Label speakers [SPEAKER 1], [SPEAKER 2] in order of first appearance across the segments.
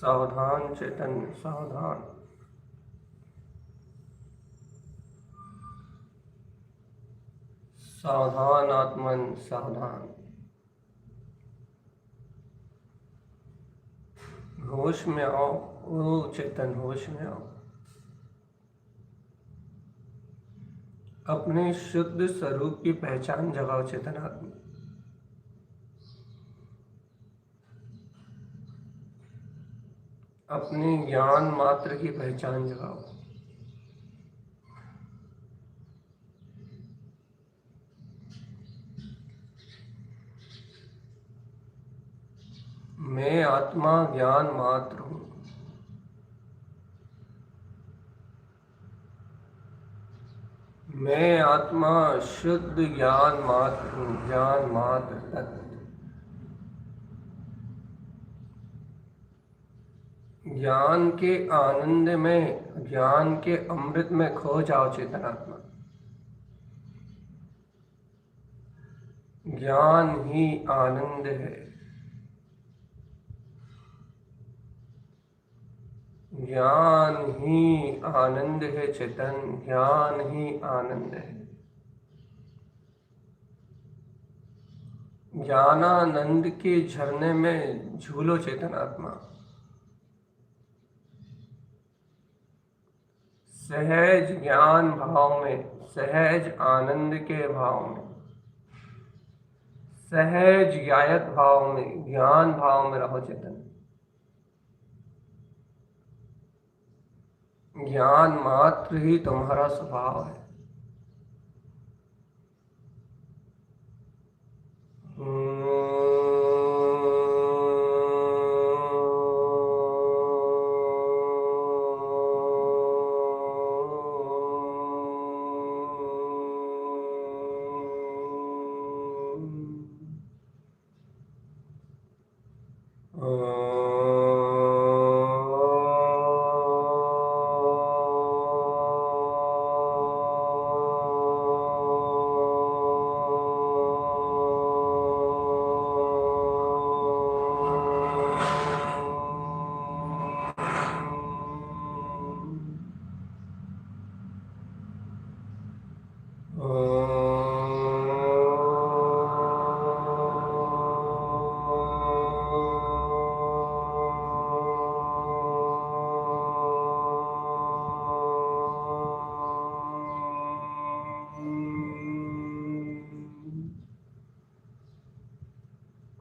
[SPEAKER 1] सावधान चैतन्य, सावधान। सावधान आत्मन, सावधान। होश में आओ, ओ चेतन, होश में आओ। अपने शुद्ध स्वरूप की पहचान जगाओ चेतन आत्मा। अपने ज्ञान मात्र की पहचान जगाओ। मैं आत्मा ज्ञान मात्र हूँ। मैं आत्मा शुद्ध ज्ञान मात्र हूँ, ज्ञान मात्र तत्व। ज्ञान के आनंद में, ज्ञान के अमृत में खो जाओ चेतनात्मा। ज्ञान ही आनंद है। ज्ञान ही आनंद है चेतन, ज्ञान ही आनंद है। ज्ञानानंद के झरने में झूलो चेतनात्मा। सहज ज्ञान भाव में, सहज आनंद के भाव में, सहज ज्ञायत भाव में, ज्ञान भाव में रहो चेतन। ज्ञान मात्र ही तुम्हारा स्वभाव है।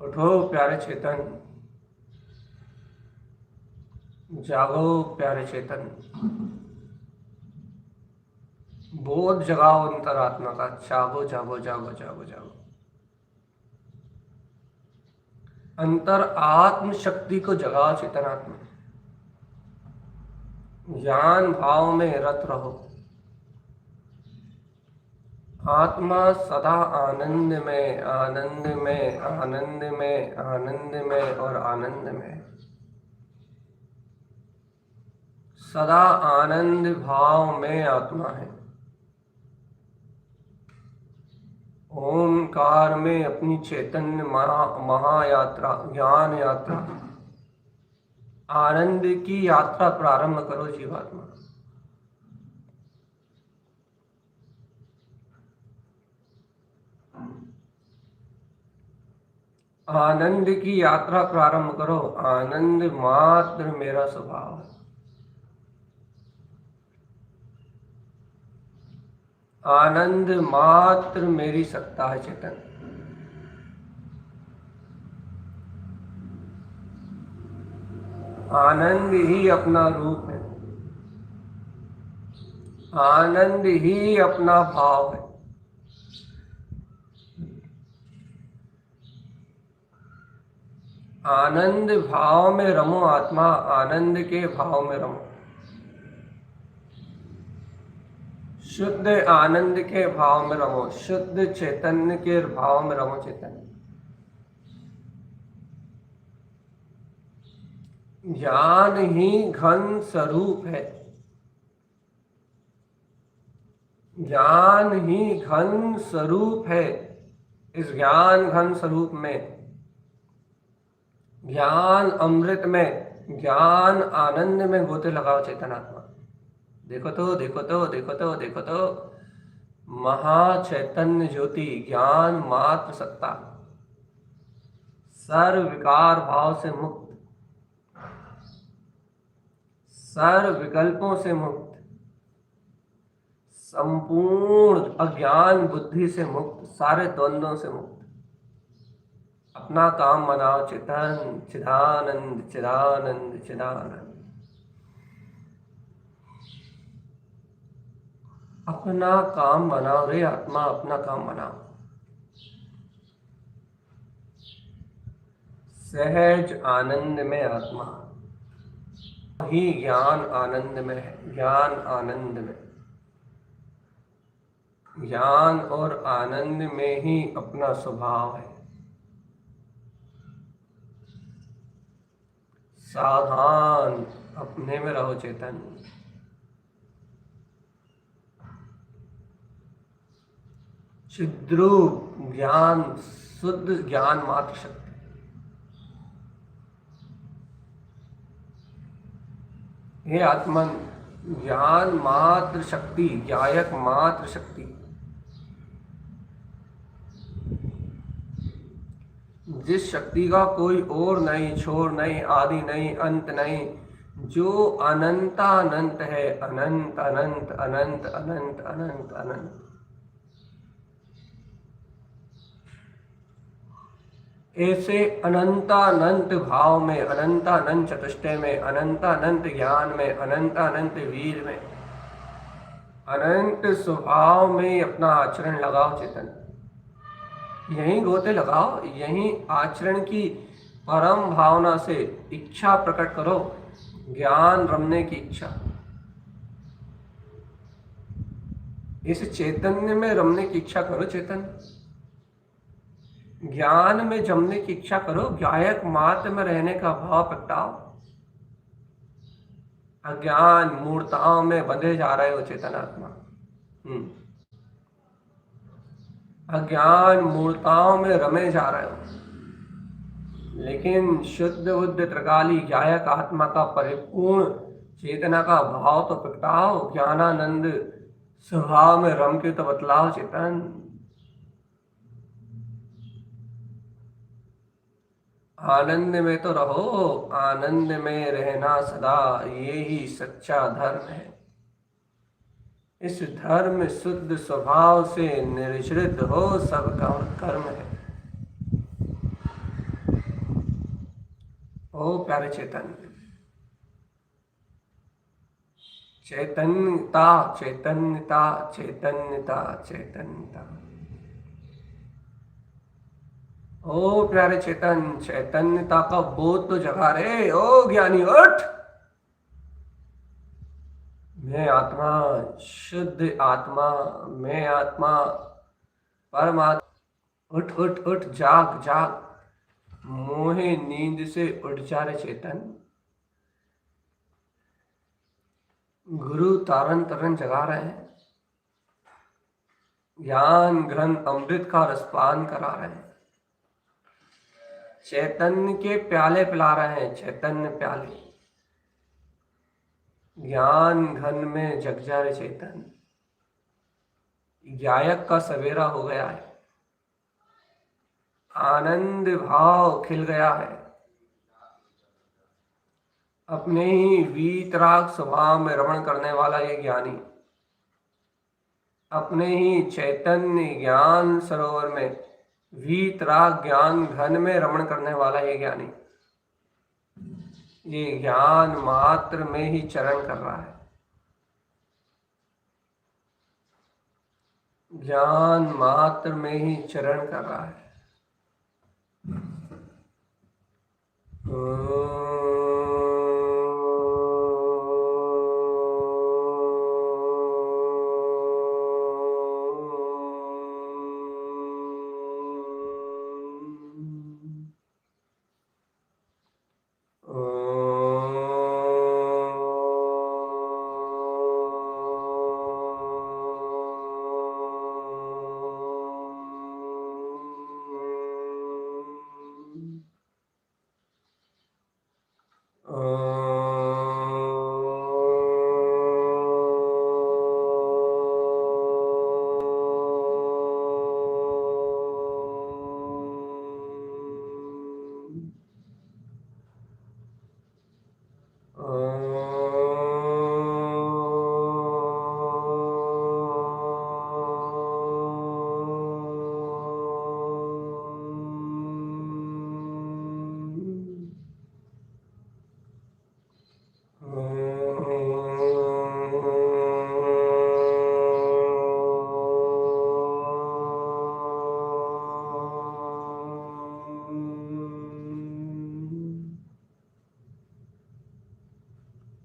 [SPEAKER 1] उठो प्यारे चेतन, जागो प्यारे चेतन, बोध जगाओ अंतरात्मा का। जागो जागो जागो जागो जागो। अंतर आत्म शक्ति को जगाओ चेतनात्मा। ज्ञान भाव में रत रहो। आत्मा सदा आनंद में, आनंद में, आनंद में, आनंद में और आनंद में, सदा आनंद भाव में आत्मा है। ओमकार में अपनी चैतन्य महायात्रा, ज्ञान यात्रा, आनंद की यात्रा प्रारंभ करो जीवात्मा। आनंद की यात्रा प्रारंभ करो। आनंद मात्र मेरा स्वभाव है। आनंद मात्र मेरी सत्ता है चेतन। आनंद ही अपना रूप है। आनंद ही अपना भाव है। आनंद भाव में रमो आत्मा, आनंद के भाव में रमो। शुद्ध आनंद के भाव में रमो, शुद्ध चैतन्य के भाव में रमो चेतन। ज्ञान ही घन स्वरूप है। ज्ञान ही घन स्वरूप है। इस ज्ञान घन स्वरूप में, ज्ञान अमृत में, ज्ञान आनंद में गोते लगाओ चेतनात्मा। देखो तो, देखो तो, देखो तो, देखो तो, महाचैतन्य ज्योति, ज्ञान मात्र सत्ता, सर्व विकार भाव से मुक्त, सर्व विकल्पों से मुक्त, संपूर्ण अज्ञान बुद्धि से मुक्त, सारे द्वंद्वों से मुक्त। अपना काम बनाओ चेतन। चिदानंद चिदानंद चिदानंद। अपना काम बनाओ रे आत्मा, अपना काम बनाओ। सहज आनंद में आत्मा ही ज्ञान आनंद में है। ज्ञान आनंद में, ज्ञान और आनंद में ही अपना स्वभाव है। सावधान अपने में रहो चेतन। चिद्रूप ज्ञान, शुद्ध ज्ञान मात्र शक्ति। हे आत्मन, ज्ञान मात्र शक्ति, ज्ञायक मात्र शक्ति, जिस शक्ति का कोई और नहीं, छोर नहीं, आदि नहीं, अंत नहीं, जो अनंतानंत है। अनंत अनंत अनंत अनंत अनंत अनंत। ऐसे अनंतानंत भाव में, अनंतानंत चतुष्टय में, अनंतानंत ज्ञान में, अनंतानंत वीर में, अनंत स्वभाव में अपना आचरण लगाओ चेतन। यहीं गोते लगाओ, यहीं आचरण की परम भावना से इच्छा प्रकट करो, ज्ञान रमने की इच्छा। इस चैतन्य में रमने की इच्छा करो चेतन। ज्ञान में जमने की इच्छा करो, गायक मात्र में रहने का भाव प्रगटाओ। अज्ञान मूर्ताओं में बंधे जा रहे हो चेतनात्मा। अज्ञान मूर्ताओं में रमे जा रहे हो, लेकिन शुद्ध बुद्ध त्रिकाली गायक आत्मा का परिपूर्ण चेतना का भाव तो प्रगटाओ। ज्ञानानंद स्वभाव में रम के तो बतलाओ चेतन। आनंद में तो रहो, आनंद में रहना सदा, ये ही सच्चा धर्म है। इस धर्म शुद्ध स्वभाव से निर्जृत हो सब कर्म है। ओ प्यारे चेतन, चैतन्यता चैतन्यता चैतन्यता चैतन्यता। ओ प्यारे चेतन, चैतन्यता का बोध तो जगा रे। ओ ज्ञानी उठ, मैं आत्मा, शुद्ध आत्मा, मैं आत्मा, परमात्मा। उठ उठ उठ, जाग जाग, मोहे नींद से उठ जा रे चेतन। गुरु तारन तरन जगा रहे हैं, ज्ञान घन अमृत का रसपान करा रहे हैं, चैतन्य के प्याले पिला रहे हैं, चैतन्य प्याले। ज्ञान घन में जग जा रे चेतन। गायक का सवेरा हो गया है, आनंद भाव खिल गया है। अपने ही वीतराग स्वभाव में रमण करने वाला ये ज्ञानी, अपने ही चैतन्य ज्ञान सरोवर में वीतराग ज्ञान घन में रमण करने वाला ये ज्ञानी, ये ज्ञान मात्र में ही चरण कर रहा है। ज्ञान मात्र में ही चरण कर रहा है।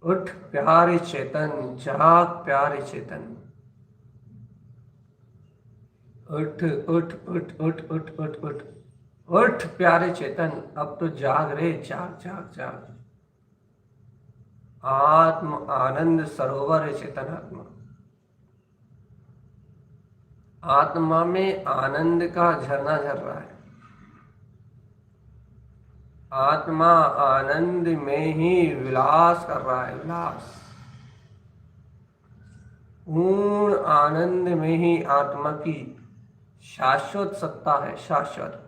[SPEAKER 1] उठ प्यारे चेतन, जाग प्यारे चेतन। उठ उठ उठ उठ उठ उठ उठ उठ प्यारे चेतन, अब तो जाग रे, जाग जाग जाग। आत्म आनंद सरोवर है चेतन आत्मा। आत्मा में आनंद का झरना झर रहा है। आत्मा आनंद में ही विलास कर रहा है, विलास। पूर्ण आनंद में ही आत्मा की शाश्वत सत्ता है, शाश्वत।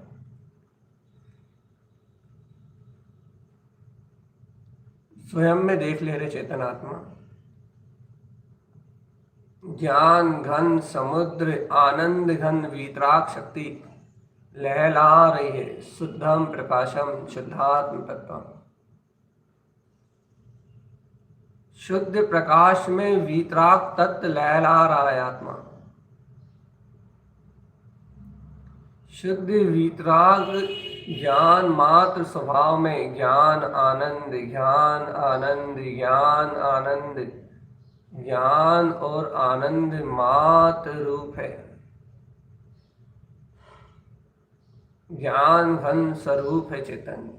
[SPEAKER 1] स्वयं में देख ले रे चेतन आत्मा। ज्ञान घन समुद्र, आनंद घन वीतराग शक्ति लहला रही है। शुद्धम प्रकाशम शुद्धात्म तत्व। शुद्ध प्रकाश में वीतराग तत्व लहला रहा है आत्मा। शुद्ध वीतराग ज्ञान मात्र स्वभाव में ज्ञान आनंद, ज्ञान आनंद, ज्ञान आनंद, ज्ञान और आनंद मात्र रूप है। ज्ञान घन स्वरूप है चेतन।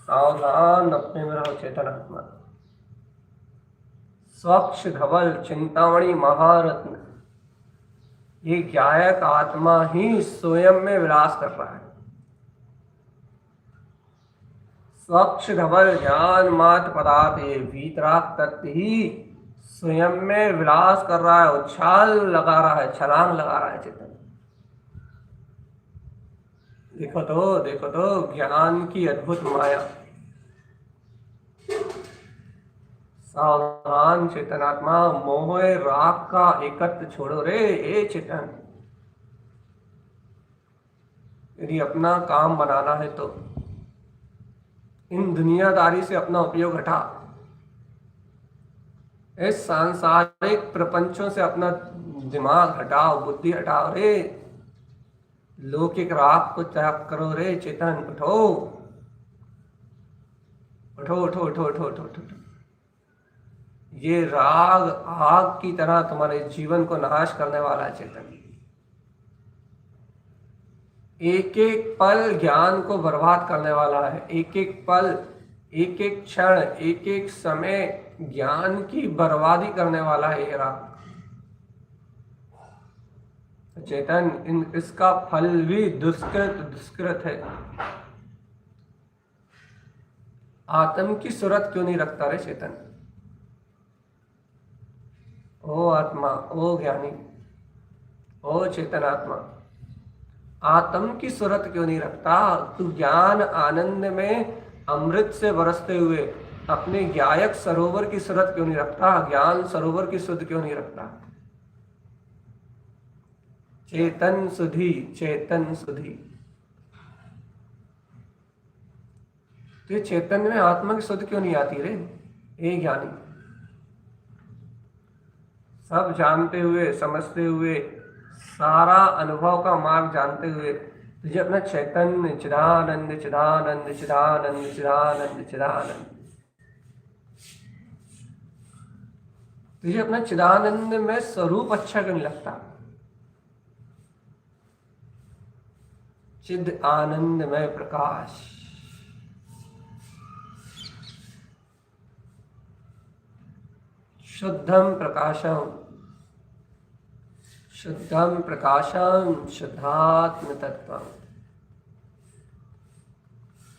[SPEAKER 1] सावधान अपने में रहो चेतन आत्मा। स्वच्छ धवल चिंतामणि महारत्न, ये ज्ञायक आत्मा ही स्वयं में विलास कर रहा है। स्वच्छ धवल ज्ञान मात्र पदार्थ, ये वीतराग तत्व ही स्वयं में विलास कर रहा है, उछाल लगा रहा है, छलांग लगा रहा है चेतन। देखो तो ज्ञान की अद्भुत माया। सावधान चेतनात्मा, मोह राग का एकत्र छोड़ो रे ए चेतन। यदि अपना काम बनाना है तो इन दुनियादारी से अपना उपयोग हटा। इस सांसारिक प्रपंचों से अपना दिमाग हटाओ, बुद्धि हटाओ रे। लौकिक राग को त्याग करो रे चेतन। उठो उठो उठो उठो उठो उठो उठो। ये राग आग की तरह तुम्हारे जीवन को नाश करने वाला है चेतन। एक एक पल ज्ञान को बर्बाद करने वाला है। एक एक पल, एक एक क्षण, एक एक समय ज्ञान की बर्बादी करने वाला है ये राग चेतन। इसका फल भी दुष्कृत है। आत्म की सूरत क्यों नहीं रखता रे चेतन? ओ आत्मा, ओ ज्ञानी, ओ चेतन आत्मा, आत्म की सूरत क्यों नहीं रखता? तू ज्ञान आनंद में अमृत से बरसते हुए अपने ज्ञायक सरोवर की सूरत क्यों नहीं रखता? ज्ञान सरोवर की सुध क्यों नहीं रखता? चेतन सुधी, चेतन सुधी। तो चेतन में आत्मा की सुध क्यों नहीं आती रे ए ज्ञानी? सब जानते हुए, समझते हुए, सारा अनुभव का मार्ग जानते हुए तुझे अपना चैतन्य चिदानंद चिदानंद चिदानंद चिदानंद चिदानंद, तुझे अपना चिदानंद में स्वरूप अच्छा क्यों नहीं लगता? चिद आनंद में प्रकाश, शुद्धम प्रकाशम, शुद्धम प्रकाशम शुद्धात्म तत्व।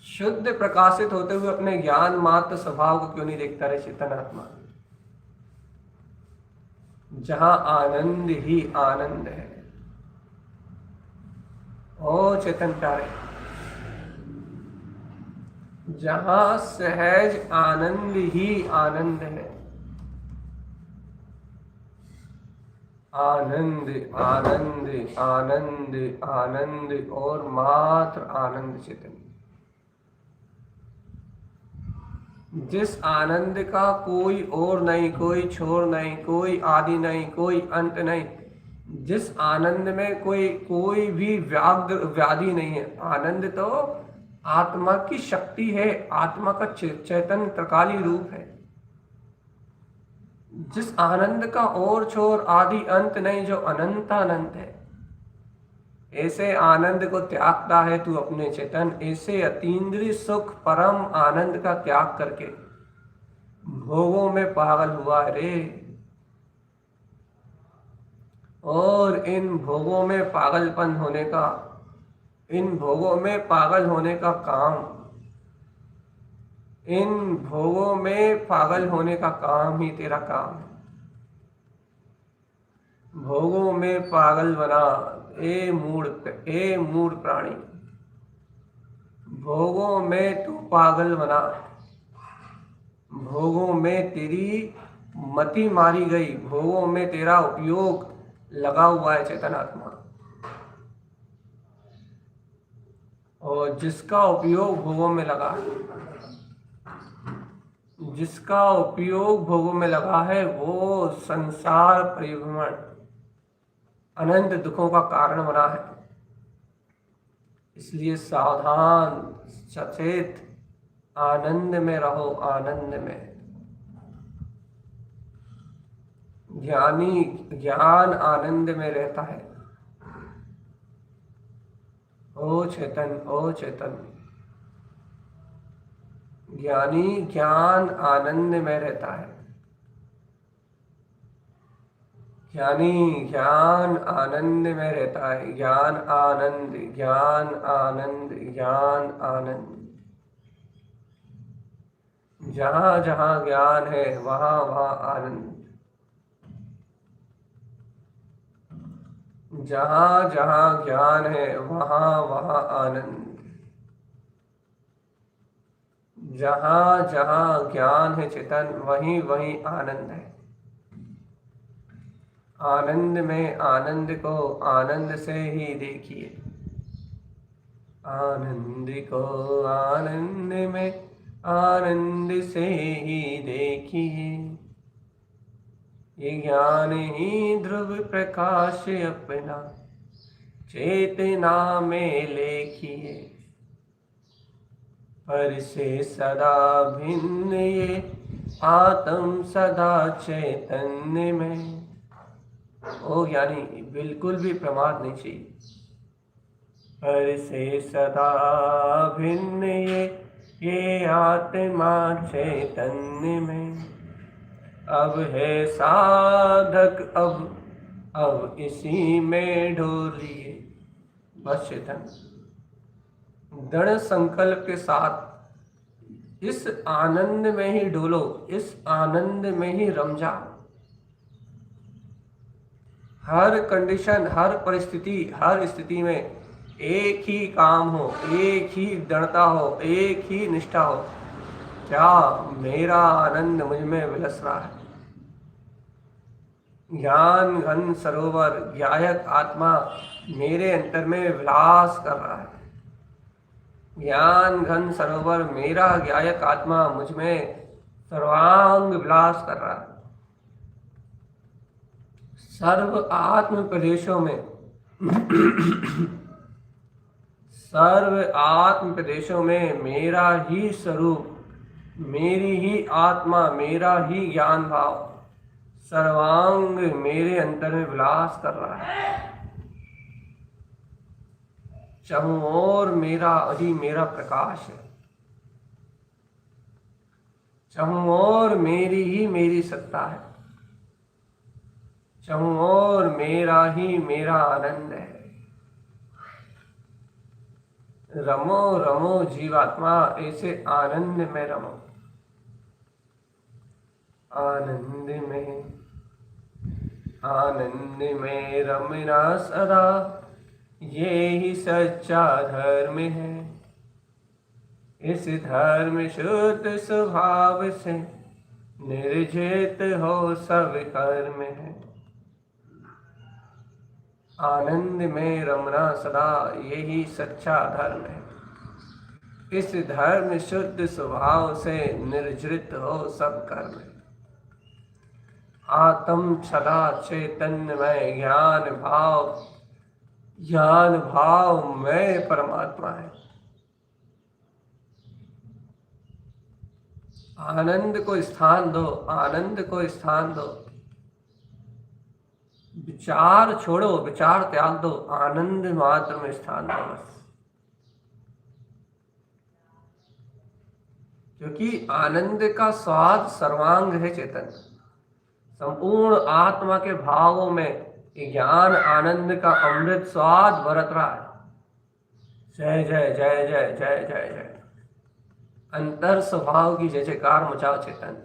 [SPEAKER 1] शुद्ध प्रकाशित होते हुए अपने ज्ञान मात्र स्वभाव को क्यों नहीं देखता रे चेतन आत्मा? जहाँ आनंद ही आनंद है। ओ चेतन प्यारे, जहाँ सहज आनंद ही आनंद है। आनंद आनंद आनंद आनंद और मात्र आनंद चेतन। जिस आनंद का कोई और नहीं, कोई छोर नहीं, कोई आदि नहीं, कोई अंत नहीं, जिस आनंद में कोई भी व्याधि नहीं है। आनंद तो आत्मा की शक्ति है, आत्मा का चैतन्य त्रिकाली रूप है। जिस आनंद का और छोर आदि अंत नहीं, जो अनंत अनंत है, ऐसे आनंद को त्यागता है तू अपने चेतन। ऐसे अतीन्द्रिय सुख परम आनंद का त्याग करके भोगों में पागल हुआ रे। और इन भोगों में पागलपन होने का, इन भोगों में पागल होने का काम, इन भोगों में पागल होने का काम ही तेरा काम है। भोगों में पागल बना ए मूढ़ प्राणी। भोगों में तू पागल बना, भोगों में तेरी मति मारी गई, भोगों में तेरा उपयोग लगा हुआ है चेतन आत्मा। और जिसका उपयोग भोगों में लगा, जिसका उपयोग भोगों में लगा है, वो संसार परिभ्रमण अनंत दुखों का कारण बना है। इसलिए सावधान, सचेत, आनंद में रहो, आनंद में। ज्ञान आनंद में रहता है। ओ चेतन, ओ चेतन। ज्ञानी ज्ञान आनंद में रहता है। ज्ञानी ज्ञान आनंद में रहता है। ज्ञान आनंद, ज्ञान आनंद, ज्ञान आनंद। जहाँ जहाँ ज्ञान है, वहाँ वहाँ आनंद। जहाँ जहाँ ज्ञान है, वहाँ वहाँ आनंद। जहाँ जहाँ ज्ञान है चेतन, वहीं वहीं आनंद है। आनंद में आनंद को आनंद से ही देखिए। आनंद को आनंद में आनंद से ही देखिए। ये ज्ञान ही ध्रुव प्रकाश अपना चेतना में लेखिए। पर से सदा भिन्न ये आत्म सदा चैतन्य में। ओ ज्ञानी, बिल्कुल भी प्रमाद नहीं चाहिए। पर से सदा भिन्न ये आत्मा चैतन्य में। अब है साधक, अब इसी में ढोलिए। बस चेतन, दृढ़ संकल्प के साथ इस आनंद में ही डोलो, इस आनंद में ही रम जाओ। हर कंडीशन, हर परिस्थिति, हर स्थिति में एक ही काम हो, एक ही दृढ़ता हो, एक ही निष्ठा हो। क्या मेरा आनंद मुझ में विलस रहा है। ज्ञान घन सरोवर ज्ञायक आत्मा मेरे अंतर में विलास कर रहा है। ज्ञान घन सरोवर मेरा ज्ञायक आत्मा मुझ में सर्वांग विलास कर रहा है। सर्व आत्म प्रदेशों में सर्व आत्म प्रदेशों में मेरा ही स्वरूप, मेरी ही आत्मा, मेरा ही ज्ञान भाव सर्वांग मेरे अंतर में विलास कर रहा है। चाहूं और मेरा ही मेरा प्रकाश है। चाहूं और मेरी ही मेरी सत्ता है। चाहूं और मेरा ही मेरा आनंद है। रमो रमो जीवात्मा, ऐसे आनंद में रमो। आनंद में आनंद में रमना सदा, ये ही सच्चा धर्म है। इस धर्म शुद्ध स्वभाव से निर्जित हो सब कर्म है। आनंद में रमना सदा, यही सच्चा धर्म है। इस धर्म शुद्ध स्वभाव से निर्जृत हो सब कर्म है। आत्म सदा चैतन्यमय ज्ञान भाव में परमात्मा है। आनंद को स्थान दो, आनंद को स्थान दो। विचार छोड़ो, विचार त्याग दो, आनंद मात्र में स्थान दो बस। क्योंकि आनंद का स्वाद सर्वांग है चेतन। संपूर्ण आत्मा के भावों में ज्ञान आनंद का अमृत स्वाद बरत रहा है। जय जय जय जय जय जय जय। अंतर स्वभाव की जय जयकार मचाओ चेतन।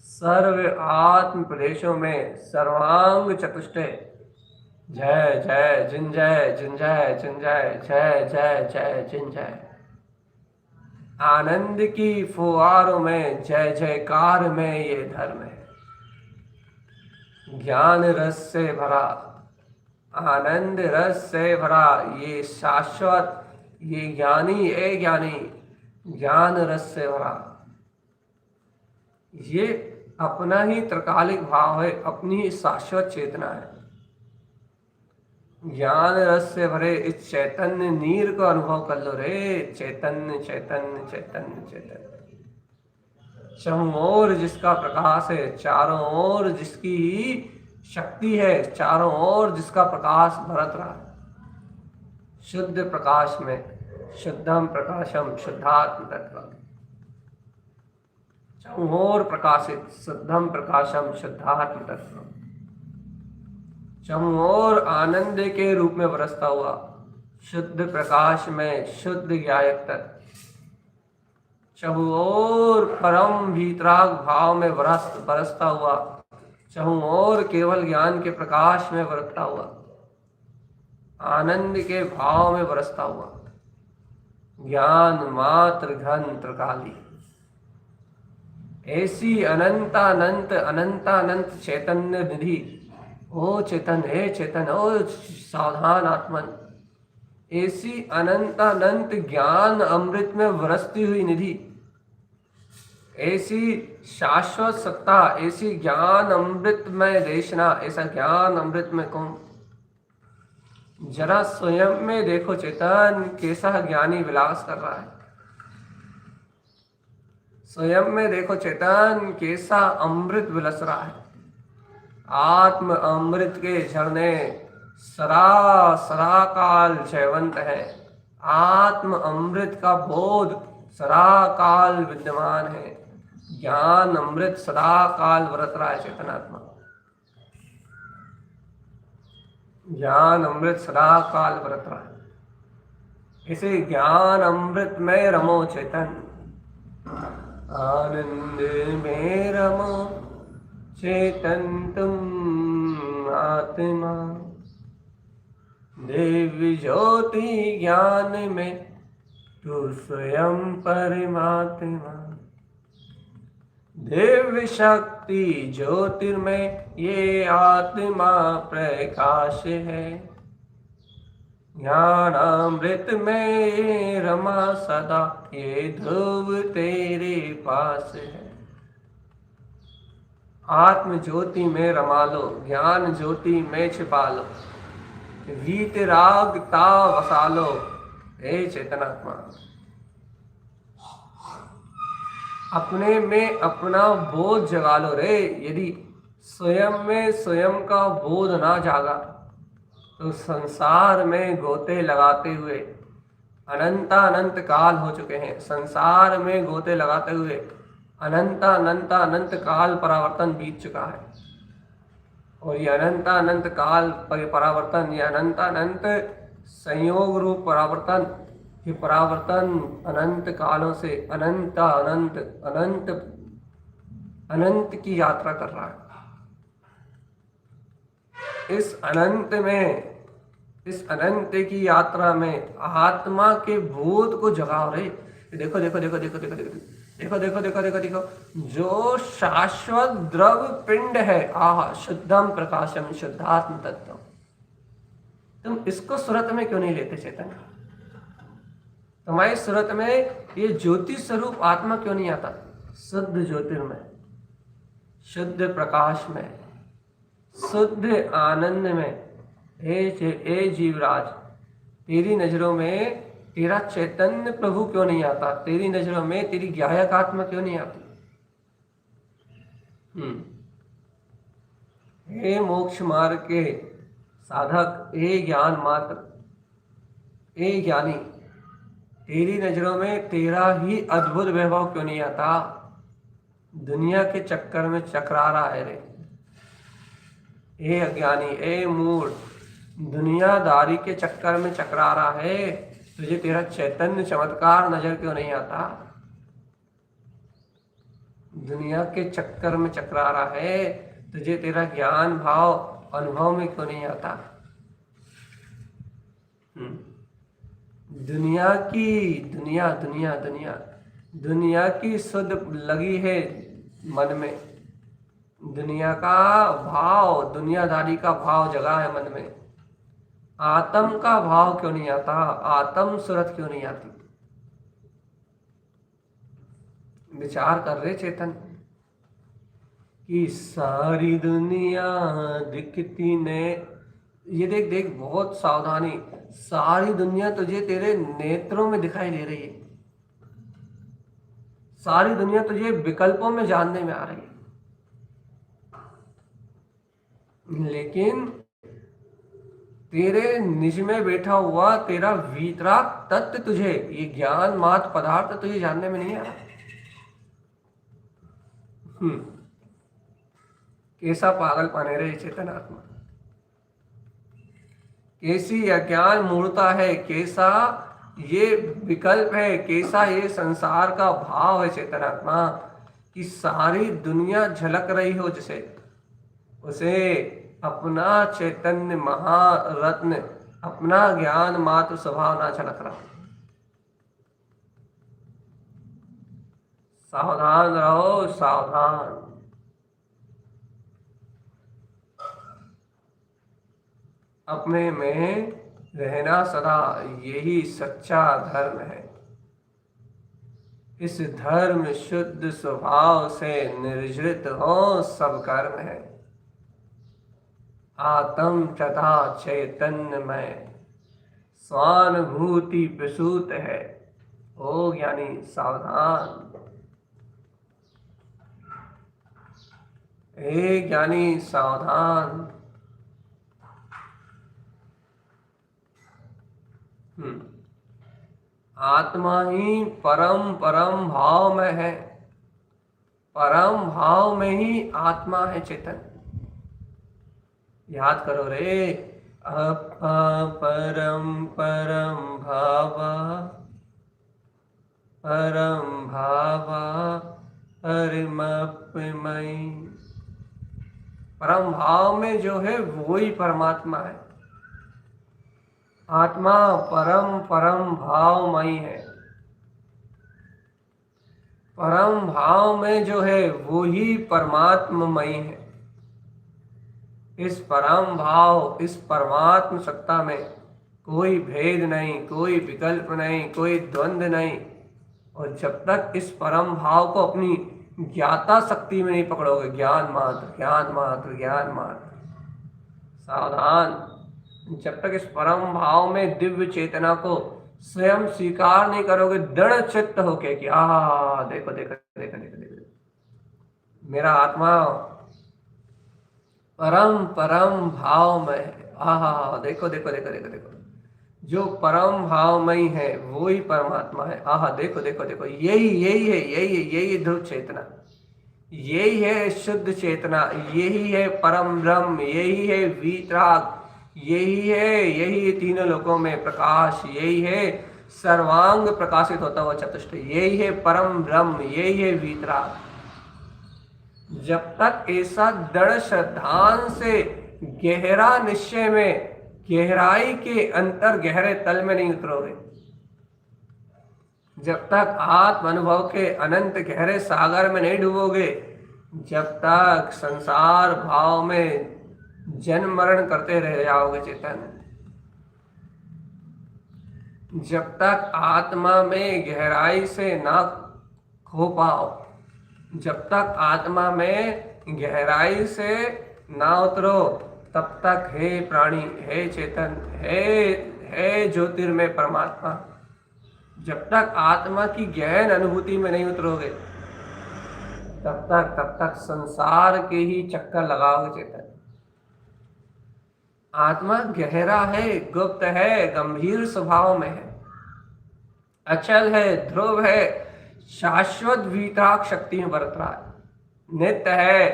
[SPEAKER 1] सर्व आत्म प्रदेशों में सर्वांग चतुष्टय जय जय जिन जय जिन जय जिन जय जय जय जय जिन जय। आनंद की फुहारों में जय जयकार में ये धर्म है। ज्ञान रस से भरा, आनंद रस से भरा ये शाश्वत, ये ज्ञानी ए ज्ञानी, ज्ञान रस से भरा। ये अपना ही त्रिकालिक भाव है, अपनी ही शाश्वत चेतना है। ज्ञान रस से भरे इस चैतन्य नीर को अनुभव कर लो रे। चैतन्य चैतन्य चैतन्य चैतन्य, चारों ओर जिसका प्रकाश है, चारों ओर जिसकी शक्ति है, चारों ओर जिसका प्रकाश बरत रहा है। शुद्ध प्रकाश में शुद्धम प्रकाशम शुद्धात्म तत्व, चारों ओर प्रकाशित शुद्धम प्रकाशम शुद्धात्म तत्व, चारों ओर आनंद के रूप में बरसता हुआ शुद्ध प्रकाश में शुद्ध ज्ञायक तत्व, चारों ओर परम भीतराग भाव में बरसता हुआ, चारों ओर केवल ज्ञान के प्रकाश में बरसता हुआ, आनंद के भाव में बरसता हुआ ज्ञान मात्र घन त्रिकाली। ऐसी अनंतानंत अनंतानंत चैतन्य निधि, ओ चेतन हे चेतन, ओ सावधान आत्मन, ऐसी अनंतानंत ज्ञान अमृत में बरसती हुई निधि, ऐसी शाश्वत सत्ता, ऐसी ज्ञान अमृत में देशना, ऐसा ज्ञान अमृत में कुंभ। जरा स्वयं में देखो चेतन, कैसा ज्ञानी विलास कर रहा है। स्वयं में देखो चेतन, कैसा अमृत विलस रहा है। आत्म अमृत के झरने सदा सदा काल जयवंत है। आत्म अमृत का बोध सदा काल विद्यमान है। ज्ञान अमृत सदा काल बरत रहा है चेतनात्मा। ज्ञान अमृत सदा काल बरत रहा है। इसे ज्ञान अमृत में रमो चेतन। आनंद में रमो चेतन तुम आत्मा, दिव्य ज्योति ज्ञान में तू स्वयं परमात्मा। दिव्य शक्ति ज्योतिर्मय ये आत्मा प्रकाश है। ज्ञानामृत में रमा सदा ये ध्रुव तेरे पास है। आत्म ज्योति में रमा लो, ज्ञान ज्योति में छिपा लो, वीतराग ता वसा लो हे चेतनात्मा। अपने में अपना बोध जगा लो रे। यदि स्वयं में स्वयं का बोध ना जागा तो संसार में गोते लगाते हुए अनंत काल हो चुके हैं। संसार में गोते लगाते हुए अनंत काल परावर्तन बीत चुका है। और ये अनंत काल परावर्तन, ये अनंत संयोग रूप परावर्तन, ये परावर्तन अनंत कालों से अनंत की यात्रा कर रहा है। इस अनंत में, इस अनंत की यात्रा में आत्मा के बोध को जगाओ रे। देखो देखो देखो देखो देखो देखो देखो देखो देखो देखो देखो, जो शाश्वत द्रव पिंड है, आह शुद्धम प्रकाशम शुद्धात्म तत्व, तुम इसको सुरत में क्यों नहीं लेते चेतन? तुम्हारी सुरत में ये ज्योति स्वरूप आत्मा क्यों नहीं आता? शुद्ध ज्योतिर्मय, शुद्ध प्रकाश में, शुद्ध आनंद में। हे जीवराज, तेरी नजरों में तेरा चैतन्य प्रभु क्यों नहीं आता? तेरी नजरों में तेरी ज्ञायक आत्मा क्यों नहीं आती? हे मोक्ष मार्ग के साधक, हे ज्ञान मात्र, हे ज्ञानी, तेरी नजरों में तेरा ही अद्भुत वैभव क्यों नहीं आता? दुनिया के चक्कर में चकरा रहा है रे। हे अज्ञानी, हे मूढ़, दुनियादारी के चक्कर में चकरा रहा है, तुझे तेरा चैतन्य चमत्कार नजर क्यों नहीं आता? दुनिया के चक्कर में चकरा रहा है, तुझे तेरा ज्ञान भाव अनुभव में क्यों नहीं आता? दुनिया की दुनिया की सुध लगी है मन में, दुनिया का भाव, दुनियादारी का भाव जगा है मन में। आत्म का भाव क्यों नहीं आता? आत्म सुरत क्यों नहीं आती? विचार कर रहे चेतन कि सारी दुनिया दिखती ने, ये देख देख, बहुत सावधानी, सारी दुनिया तुझे तेरे नेत्रों में दिखाई दे रही है, सारी दुनिया तुझे विकल्पों में जानने में आ रही है, लेकिन तेरे निज में बैठा हुआ तेरा वीतराग तत्व तुझे, ये ज्ञान मात्र पदार्थ तुझे जानने में नहीं आ रहा। कैसा पागल पाने रहे चेतन आत्मा, कैसी अज्ञान मूर्ता है, कैसा ये विकल्प है, कैसा ये संसार का भाव है चेतन आत्मा, कि सारी दुनिया झलक रही हो जिसे, उसे अपना चैतन्य महारत्न, अपना ज्ञान मात्र स्वभाव ना झलक रहा। सावधान रहो, सावधान। अपने में रहना सदा, यही सच्चा धर्म है। इस धर्म शुद्ध स्वभाव से निर्जृत हो सब कर्म है। आत्म तथा चैतन्यमय स्वानुभूति प्रसूत है। ओ ज्ञानी सावधान, हे ज्ञानी सावधान। आत्मा ही परम परम भाव में है, परम भाव में ही आत्मा है चेतन। याद करो रे, परम परम भावा, परम भावा परममयी। परम भाव में जो है वो ही परमात्मा है। आत्मा परम परम भावमयी है। परम भाव में जो है वो ही परमात्ममयी है। इस परम भाव, इस परमात्म सत्ता में कोई भेद नहीं, कोई विकल्प नहीं, कोई द्वंद्व नहीं। और जब तक इस परम भाव को अपनी ज्ञाता शक्ति में नहीं पकड़ोगे, ज्ञान मात्र ज्ञान मात्र ज्ञान मात्र, सावधान, जब तक इस परम भाव में दिव्य चेतना को स्वयं स्वीकार नहीं करोगे दृढ़ चित्त होके कि देखो देखो देखो देखो देखो मेरा आत्मा परम परम भाव में है। देखो देखो देखो देखो देखो, जो परम भावमयी है वो ही परमात्मा है। देखो देखो देखो, यही यही है, यही है, यही ध्रुव चेतना, यही है शुद्ध चेतना, यही है परम ब्रह्म, यही है वीतराग, यही है, यही तीनों लोकों में प्रकाश, यही है सर्वांग प्रकाशित होता हुआ चतुष्ट, यही है परम ब्रह्म, यही है वीतराग। जब तक ऐसा दृढ़ श्रद्धान से गहरा निश्चय में, गहराई के अंतर गहरे तल में नहीं उतरोगे, जब तक आत्म अनुभव के अनंत गहरे सागर में नहीं डूबोगे, जब तक संसार भाव में जन्म मरण करते रह जाओगे चेतन, जब तक आत्मा में गहराई से ना खो पाओ, जब तक आत्मा में गहराई से ना उतरो, तब तक हे प्राणी, हे चेतन, हे ज्योतिर्मय परमात्मा, जब तक आत्मा की गहन अनुभूति में नहीं उतरोगे, तब तक संसार के ही चक्कर लगाओगे चेतन। आत्मा गहरा है, गुप्त है, गंभीर स्वभाव में है, अचल है, ध्रुव है, शाश्वत वीतराग शक्ति में बरत रहा है, नित्य है,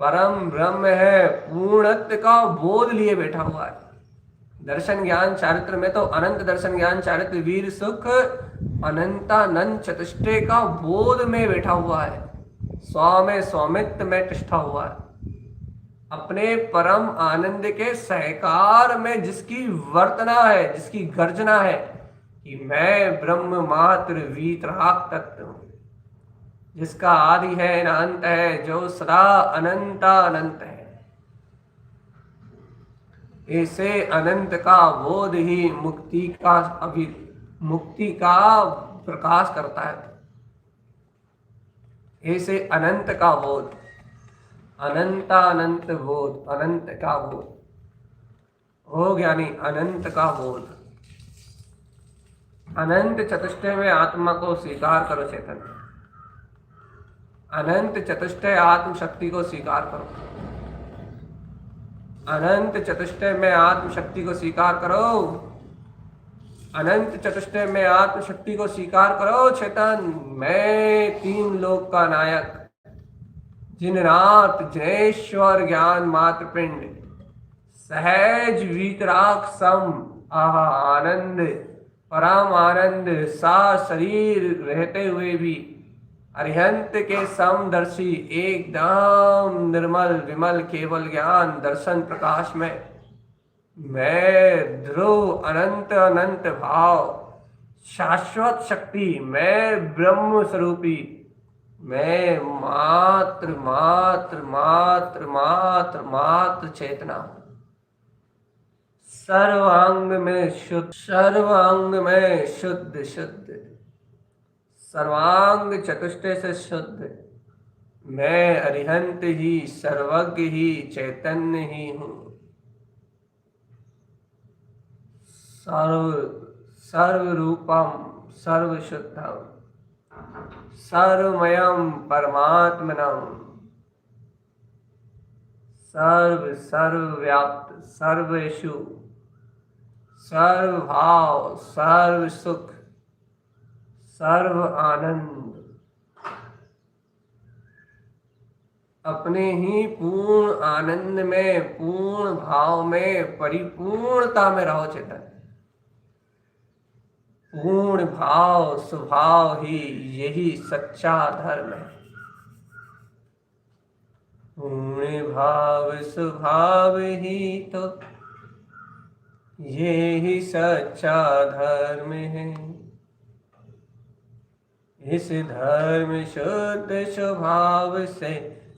[SPEAKER 1] परम ब्रह्म है, पूर्णत्व का बोध लिए बैठा हुआ है। दर्शन ज्ञान चारित्र में तो अनंत दर्शन ज्ञान चारित्र वीर सुख अनंतानंद चतुष्टय का बोध में बैठा हुआ है, स्व में स्वामित्व में टिष्ठा हुआ है, अपने परम आनंद के सहकार में जिसकी वर्तना है, जिसकी गर्जना है कि मैं ब्रह्म मात्र वीतराग तत्व हूं, जिसका आदि है न अंत है, जो सदा अनंतानंत है। ऐसे अनंत का बोध ही मुक्ति का प्रकाश करता है। ऐसे अनंत का बोध, अनंतानंत बोध, अनंत का बोध हो ज्ञानी, अनंत का बोध। अनंत चतुष्टय में आत्मा को स्वीकार करो चेतन, अनंत चतुष्टय आत्म शक्ति को स्वीकार करो, अनंत चतुष्टय में आत्म शक्ति को स्वीकार करो, अनंत चतुष्टय में आत्म शक्ति को स्वीकार करो चेतन। मैं तीन लोक का नायक, जिननाथ जिनेश्वर ज्ञान मात्र पिंड, सहज वीतराग सम आहा आनंद, परम आनंद, सा शरीर रहते हुए भी अरिहंत के समदर्शी, एकदम निर्मल विमल केवल ज्ञान दर्शन प्रकाश में मैं ध्रुव अनंत अनंत भाव शाश्वत शक्ति, मैं ब्रह्म स्वरूपी, मैं मात्र मात्र मात्र मात्र मात्र चेतना हूं, सर्वांग में शुद्ध, सर्वांग में शुद्ध शुद्ध, सर्वांग चतुष्टय से शुद्ध, मैं अरिहंत ही, सर्वज्ञ ही, चैतन्य ही हूं, सर्व रूपम सर्व शुद्धम सर्वमयम परमात्मनम, सर्वव्याप्त, सर्वेषु, सर्वभाव, सर्व सुख, सर्व आनंद, अपने ही पूर्ण आनंद में, पूर्ण भाव में, परिपूर्णता में रहो चेतन। पूर्ण भाव स्वभाव ही यही सच्चा धर्म है। पूर्ण भाव स्वभाव ही तो यही सच्चा धर्म है। इस धर्म शुद्ध स्वभाव से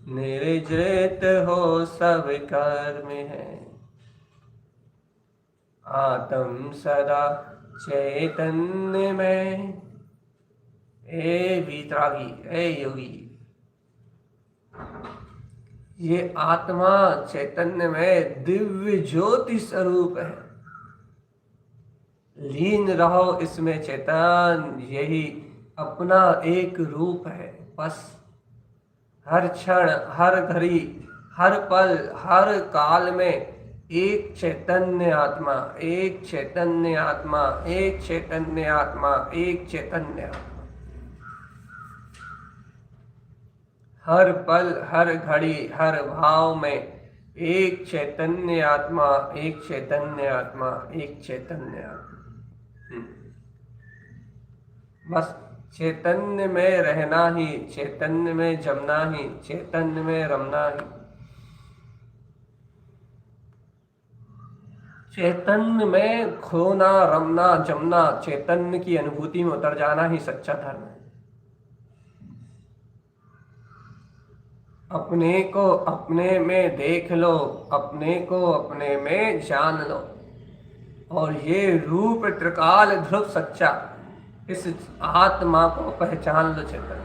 [SPEAKER 1] निर्जृत हो सब कर्म है। आत्म सदा चैतन्य में, ए वीतरागी, ए योगी, ये आत्मा चैतन्य में दिव्य ज्योति स्वरूप है। लीन रहो इसमें चेतन, यही अपना एक रूप है। बस हर क्षण, हर घड़ी, हर पल, हर काल में एक चैतन्य आत्मा, एक चैतन्य आत्मा, एक चैतन्य आत्मा, एक चैतन्य आत्मा। हर पल, हर घड़ी, हर भाव में एक चैतन्य आत्मा, एक चैतन्य आत्मा, एक चैतन्य आत्मा। बस चैतन्य में रहना ही, चैतन्य में जमना ही, चैतन्य में रमना ही। चैतन्य में खोना, रमना, जमना, चैतन्य की अनुभूति में उतर जाना ही सच्चा धर्म है। अपने को अपने में देख लो, अपने को अपने में जान लो, और ये रूप त्रिकाल ध्रुव सच्चा, इस आत्मा को पहचान लो चेतन।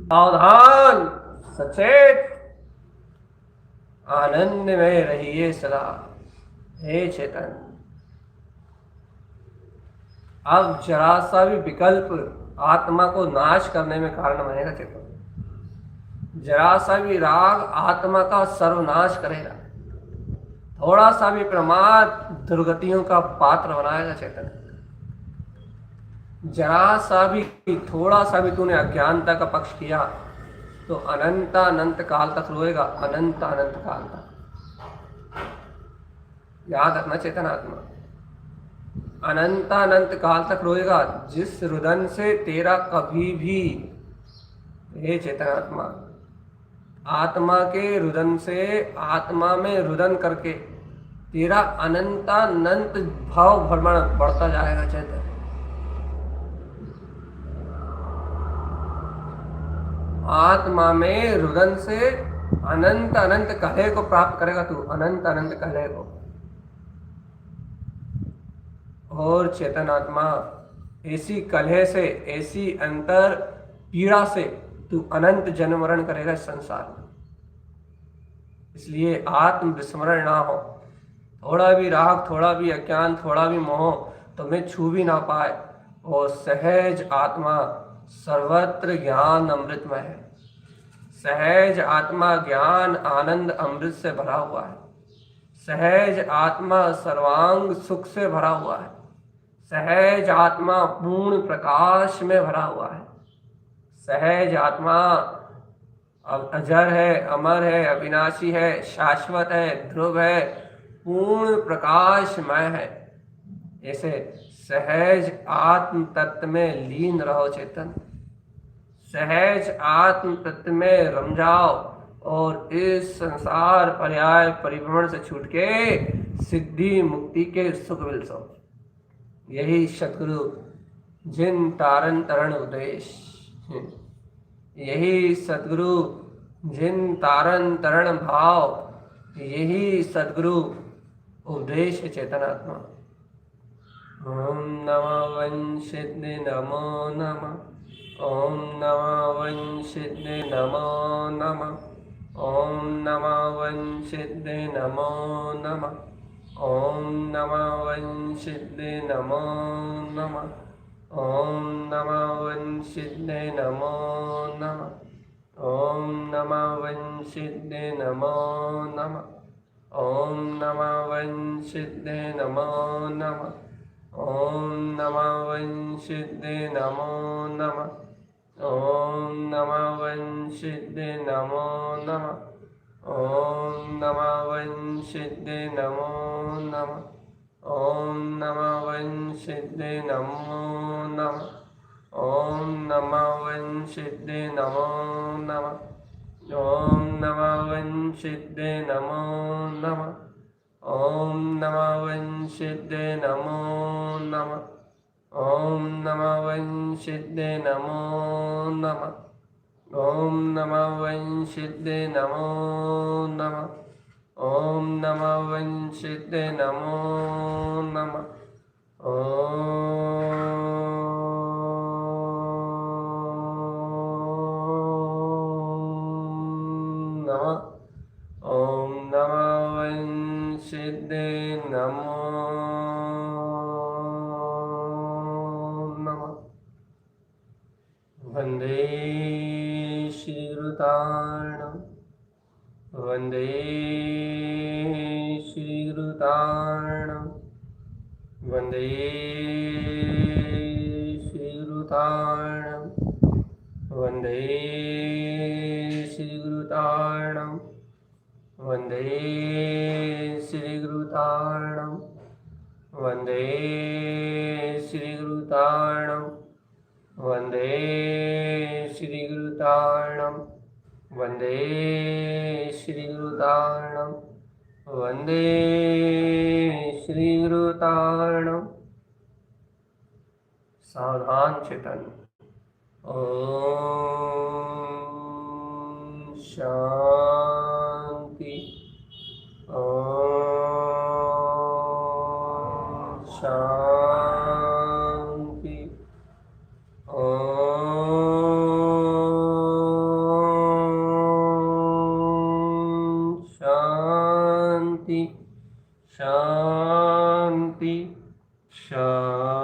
[SPEAKER 1] सावधान, सचेत, आनंद में रहिए सदा। हे चेतन, अब जरा सा भी विकल्प आत्मा को नाश करने में कारण बनेगा चेतन। जरा सा भी राग आत्मा का सर्वनाश करेगा। थोड़ा सा भी प्रमाद दुर्गतियों का पात्र बनाएगा चेतन। जरा सा भी, थोड़ा सा भी तूने अज्ञानता का पक्ष किया तो अनंत अनंत काल तक रोएगा। अनंत अनंत काल तक याद रखना चेतन आत्मा, अनंत अनंत काल तक रोएगा। जिस रुदन से तेरा कभी भी, हे चेतन आत्मा, आत्मा के रुदन से, आत्मा में रुदन करके तेरा अनंतानंत भाव भ्रमण बढ़ता जाएगा चेतन। आत्मा में रुदन से अनंत अनंत कलह को प्राप्त करेगा तू, अनंत अनंत कलह को। और चेतन आत्मा, ऐसी कलह से, ऐसी अंतर पीड़ा से तू अनंत जन्म मरण करेगा इस संसार में। इसलिए आत्म विस्मरण ना हो। थोड़ा भी राग, थोड़ा भी अज्ञान, थोड़ा भी मोह तुम्हें छू भी ना पाए। और सहज आत्मा सर्वत्र ज्ञान अमृतमय है। सहज आत्मा ज्ञान आनंद अमृत से भरा हुआ है। सहज आत्मा सर्वांग सुख से भरा हुआ है। सहज आत्मा पूर्ण प्रकाश में भरा हुआ है। सहज आत्मा अजर है, अमर है, अविनाशी है, शाश्वत है, ध्रुव है, पूर्ण प्रकाशमय है। ऐसे सहज आत्म तत्व में लीन रहो चेतन। सहज आत्म तत्व में रम जाओ और इस संसार पर्याय परिभ्रमण से छूट के सिद्धि मुक्ति के सुख विलसो। यही सतगुरु जिन तारन तरण उद्देश्य, यही सतगुरु जिन तारन तरण भाव, यही सतगुरु उद्देश्य चेतनात्मा। ओम नमः वंशिद्दे नमो नमः। ओम नमः वंशिद्दे नमो नमः। ओम नमः वंशिद्दे नमो नमः। ओम नमः वंशिद्दे नमो नमः। ओम नमः वंशिद्दे नमो नमः। ओम नमः वंशिद्दे नमो नमः। ओम नमः वंशिद्दे नमो नमः। ओम नमः वंशिद्दे नमो नमः। ओम नमः वंशिद्दे नमो नमः। ॐ नमः वंशिद्दे नमो नमः। ॐ नमः वंशिद्दे नमो नमः। ॐ नमः वंशिद्दे नमो नमः। ॐ नमः वंशिद्दे नमो नमः। ॐ नमः वंशिद्दे नमो नमः। ॐ नमः वंशिद्दे नमो नमः। ॐ नमः वंशिद्दे नमो नमः। ॐ नमः वंशिद्दे नमो नमः। ॐ नमः वंशिद्दे नमो नमः। वन्दे श्रीगुरुतारणं वन्दे श्रीगुरुतारणं वन्दे श्रीगुरुतारणं वन्दे श्रीगुरुतारणं वन्दे श्रीगुरुतारणं वन्दे श्रीगुरुतारणं वन्दे श्रीगुरुतारणं वन्दे श्रीगुरुतारणं वन्दे श्रीगुरुतारणं। सावधान चेतन। ॐ शांति। ॐ शांति। ॐ शांति शांति शांति।